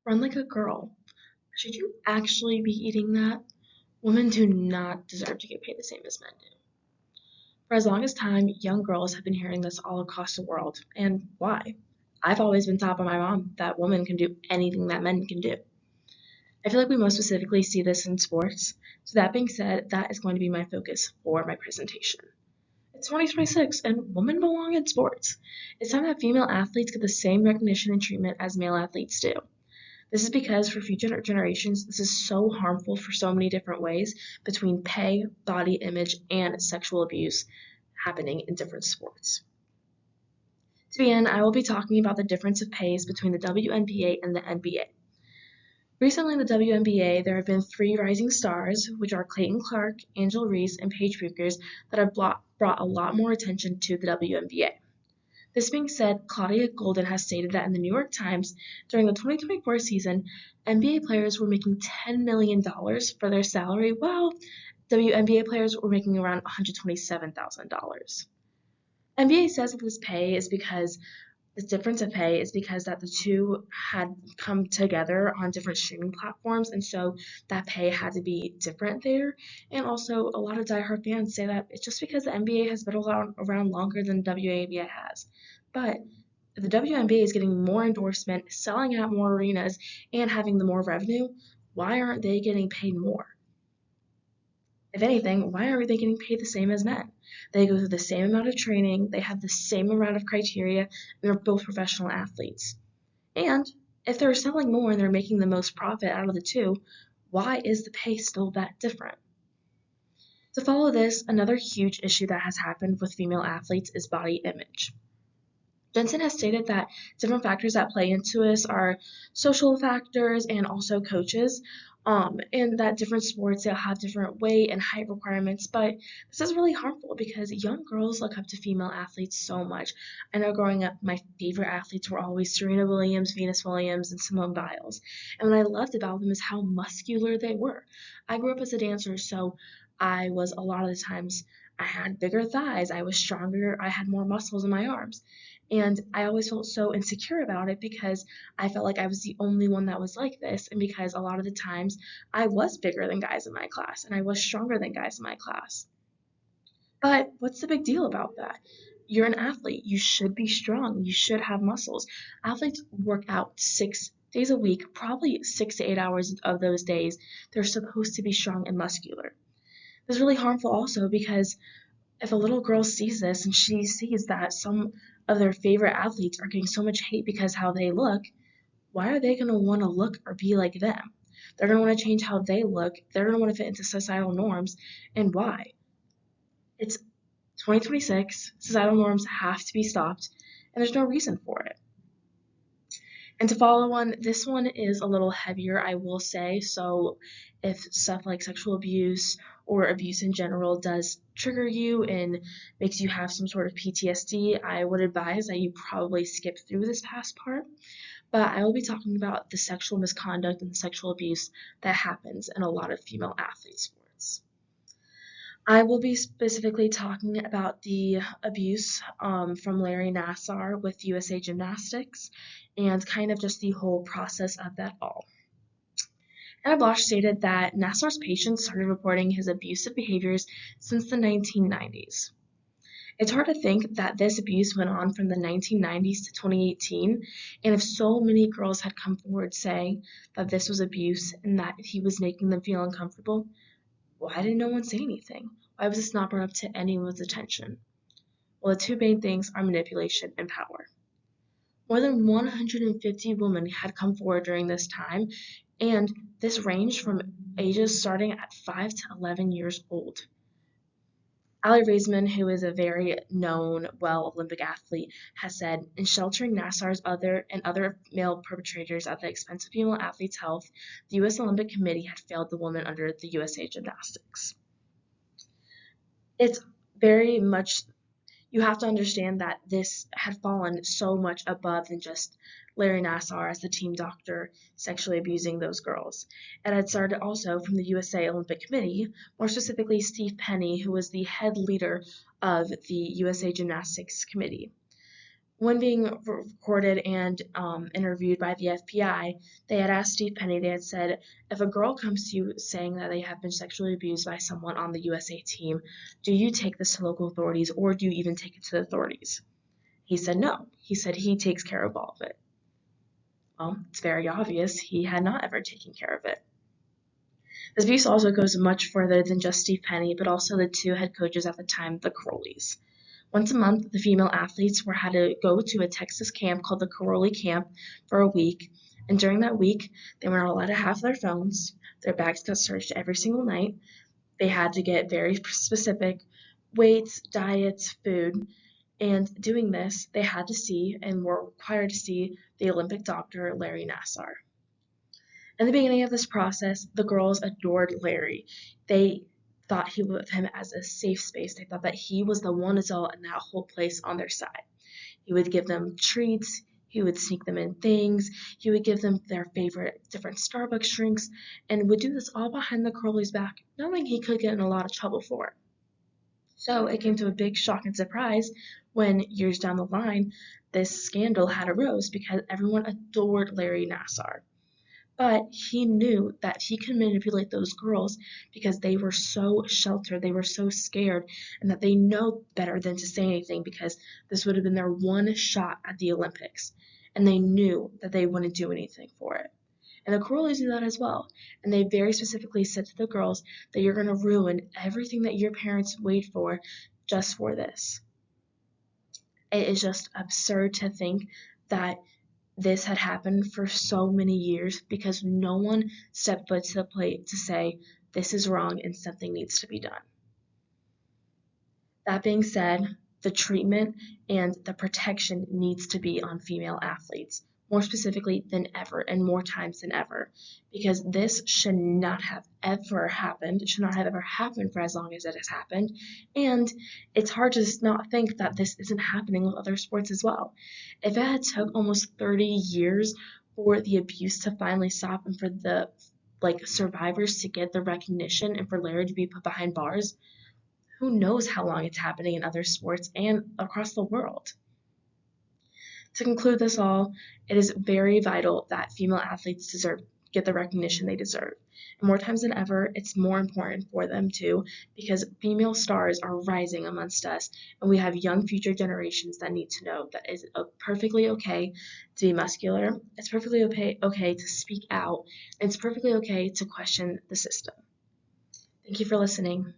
Run like a girl. Should you actually be eating that? Women do not deserve to get paid the same as men do. For as long as time, young girls have been hearing this all across the world. And why? I've always been taught by my mom that women can do anything that men can do. I feel like we most specifically see this in sports. So that being said, that is going to be my focus for my presentation. It's 2026 and women belong in sports. It's time that female athletes get the same recognition and treatment as male athletes do. This is because for future generations, this is so harmful for so many different ways between pay, body image, and sexual abuse happening in different sports. To begin, I will be talking about the difference of pays between the WNBA and the NBA. Recently in the WNBA, there have been three rising stars, which are Clayton Clark, Angel Reese, and Paige Buchers, that have brought a lot more attention to the WNBA. This being said, Claudia Golden has stated that in the New York Times, during the 2024 season, NBA players were making $10 million for their salary, while WNBA players were making around $127,000. NBA says that this difference of pay is because that the two had come together on different streaming platforms, and so that pay had to be different there. And also, a lot of diehard fans say that it's just because the NBA has been around longer than the WNBA has. But if the WNBA is getting more endorsement, selling out more arenas, and having the more revenue, why aren't they getting paid more? If anything, why aren't they getting paid the same as men? They go through the same amount of training, they have the same amount of criteria, and they're both professional athletes. And if they're selling more and they're making the most profit out of the two, why is the pay still that different? To follow this, another huge issue that has happened with female athletes is body image. Jensen has stated that different factors that play into this are social factors and also coaches, and that different sports they'll have different weight and height requirements. But this is really harmful because young girls look up to female athletes so much. I know growing up, my favorite athletes were always Serena Williams, Venus Williams, and Simone Biles. And what I loved about them is how muscular they were. I grew up as a dancer, so I was a lot of the times I had bigger thighs, I was stronger, I had more muscles in my arms. And I always felt so insecure about it because I felt like I was the only one that was like this. And because a lot of the times I was bigger than guys in my class and I was stronger than guys in my class. But what's the big deal about that? You're an athlete. You should be strong. You should have muscles. Athletes work out 6 days a week, probably 6 to 8 hours of those days. They're supposed to be strong and muscular. This is really harmful also because if a little girl sees this and she sees that some of their favorite athletes are getting so much hate because how they look, why are they going to want to look or be like them? They're going to want to change how they look. They're going to want to fit into societal norms. And why? It's 2026. Societal norms have to be stopped, and there's no reason for it. And to follow on, this one is a little heavier, I will say. So if stuff like sexual abuse or abuse in general does trigger you and makes you have some sort of PTSD, I would advise that you probably skip through this past part. But I will be talking about the sexual misconduct and the sexual abuse that happens in a lot of female athlete sports. I will be specifically talking about the abuse from Larry Nassar with USA Gymnastics and kind of just the whole process of that all. Anna Bloch stated that Nassar's patients started reporting his abusive behaviors since the 1990s. It's hard to think that this abuse went on from the 1990s to 2018, and if so many girls had come forward saying that this was abuse and that he was making them feel uncomfortable, why did no one say anything? Why was this not brought up to anyone's attention? Well, the two main things are manipulation and power. More than 150 women had come forward during this time, and this ranged from ages starting at 5 to 11 years old. Ali Raisman, who is a very known, Olympic athlete, has said, in sheltering Nassar's other male perpetrators at the expense of female athletes' health, the U.S. Olympic Committee had failed the woman under the USA Gymnastics. It's very much, you have to understand that this had fallen so much above than just Larry Nassar as the team doctor sexually abusing those girls. It had started also from the USA Olympic Committee, more specifically Steve Penny, who was the head leader of the USA Gymnastics Committee. When being recorded and interviewed by the FBI, they had asked Steve Penny, they had said, if a girl comes to you saying that they have been sexually abused by someone on the USA team, do you take this to local authorities or do you even take it to the authorities? He said no. He said he takes care of all of it. Well, it's very obvious he had not ever taken care of it. This piece also goes much further than just Steve Penny, but also the two head coaches at the time, the Carolis. Once a month, the female athletes were had to go to a Texas camp called the Caroli Camp for a week, and during that week, they were not allowed to have their phones. Their bags got searched every single night. They had to get very specific weights, diets, food, and doing this, they had to see and were required to see the Olympic doctor, Larry Nassar. In the beginning of this process, the girls adored Larry. They thought he with him as a safe space. They thought that he was the one adult in that whole place on their side. He would give them treats. He would sneak them in things. He would give them their favorite different Starbucks drinks and would do this all behind the Curly's back, knowing he could get in a lot of trouble for it. So it came to a big shock and surprise when years down the line, this scandal had arose because everyone adored Larry Nassar. But he knew that he could manipulate those girls because they were so sheltered, they were so scared, and that they know better than to say anything because this would have been their one shot at the Olympics. And they knew that they wouldn't do anything for it. And the Corollis knew that as well. And they very specifically said to the girls that you're going to ruin everything that your parents wait for just for this. It is just absurd to think that this had happened for so many years because no one stepped foot to the plate to say this is wrong and something needs to be done. That being said, the treatment and the protection needs to be on female athletes, more specifically than ever and more times than ever, because this should not have ever happened. It should not have ever happened for as long as it has happened. And it's hard to not think that this isn't happening with other sports as well. If it had took almost 30 years for the abuse to finally stop and for the survivors to get the recognition and for Larry to be put behind bars, who knows how long it's happening in other sports and across the world. To conclude this all, it is very vital that female athletes get the recognition they deserve. And more times than ever, it's more important for them too, because female stars are rising amongst us, and we have young future generations that need to know that it's perfectly okay to be muscular, it's perfectly okay to speak out, and it's perfectly okay to question the system. Thank you for listening.